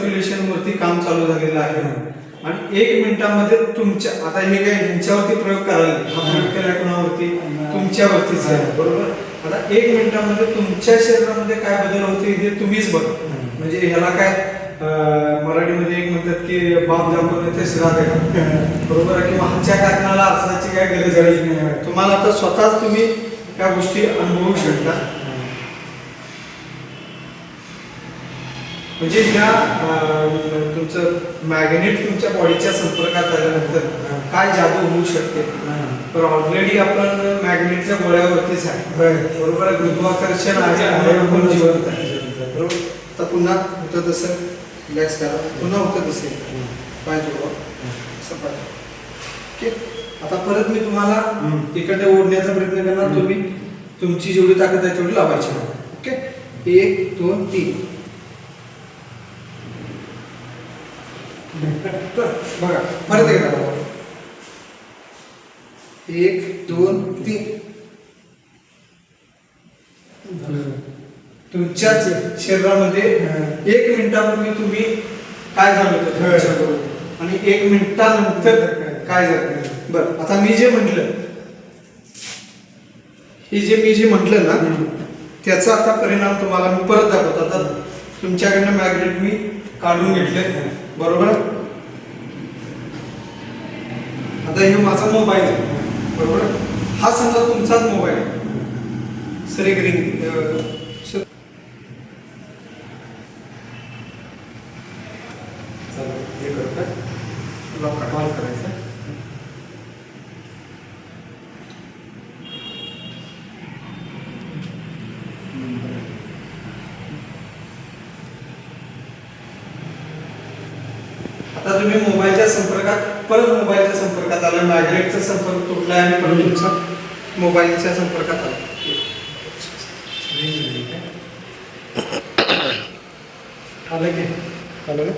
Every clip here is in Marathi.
सर्क्युलेशन वरती काम चालू झालेलं आहे आणि 1 मिनिटामध्ये तुमच्या आता हे काय ह्यांच्यावरती प्रयोग करायला हा प्रयोग केला कोणावरती तुमच्यावरतीच आहे बरोबर. आता 1 मिनिटामध्ये तुमच्या शरीरामध्ये काय बदल होते हे तुम्हीच बघा. म्हणजे ह्याला काय मराठीमध्ये एक म्हणतात की बाप दाखवून ते श्राद्ध आहे बरोबर आहे किंवा हातच्या काकणाला असायची काय गरज नाही. तुम्हाला आता स्वतःच तुम्ही त्या गोष्टी अनुभवू शकता. म्हणजे ह्या तुमचं मॅग्नेट तुमच्या बॉडीच्या संपर्कात आल्यानंतर काय जादू होऊ शकते. तर ऑलरेडी आपण मॅग्नेटच्या गोळ्यावरतीच आहे बरोबर आहे. गुरुत्वाकर्षण आहे आपण जिवंत आहे बरोबर. आता पुन्हा होतं तसं रिलॅक्स करा. पुन्हा होतं तसे पाय जोडवा असं पाय. ओके. आता परत मी तुम्हाला इकडे ओढण्याचा प्रयत्न करणार. तुम्ही तुमची जेवढी ताकद आहे तेवढी लावायची. ओके. 1 2 3 बघा परत एकदा 1 2 3 तुमच्या शरीरामध्ये 1 मिनिटापूर्वी तुम्ही काय झालं होतं आणि 1 मिनिटानंतर काय झालं. बरं आता मी जे म्हटलं मी जे म्हटलं ना त्याचा आता परिणाम तुम्हाला मी परत दाखवतो. आता तुमच्याकडनं मॅग्नेट मी काढून घेतले बरोबर. आता हे माझा मोबाईल आहे बरोबर. हा समजा तुमचाच मोबाईल आहे. सर एक रिंग कॉल करायचा. आता तुम्ही मोबाईलच्या संपर्कात आला. मॅग्नेटचा संपर्क तुटला आणि परत तुमचा मोबाईलच्या संपर्कात आला. आलं की आलं ना.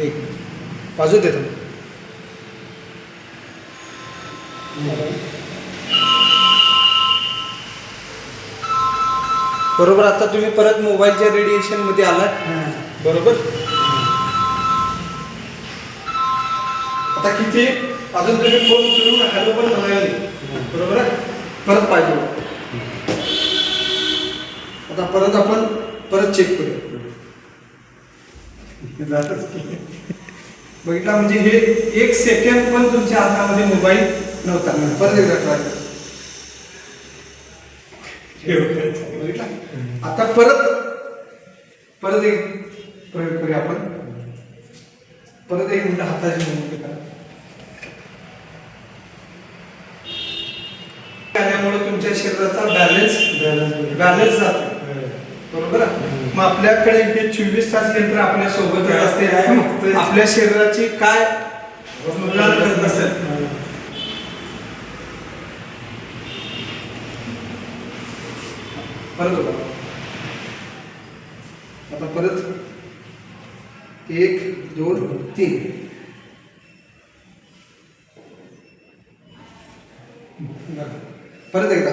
एक बाजू देतो बरोबर. आता तुम्ही परत मोबाईलच्या रेडिएशन मध्ये आलात बरोबर. आता किती अजून तुम्ही फोन उचलून हॅलो पण म्हणाले बरोबर आहे. परत पाहिजे. आता परत आपण परत चेक करूया. बघितला म्हणजे हे 1 सेकंड पण तुमच्या हातामध्ये मोबाईल नव्हता. परत एकदा ट्राय करा. बघितला. आता परत एक प्रयोग करूया आपण. परत 1 मिनिट हाताची मूवमेंट करा. त्यामुळे तुमच्या शरीराचा बॅलन्स जातो बरोबर. मग आपल्याकडे हे 24 तास यंत्र आपल्या सोबतच असते. आपल्या शरीराची काय करत असेल परत होता. आता परत 1 2 3 परत एकदा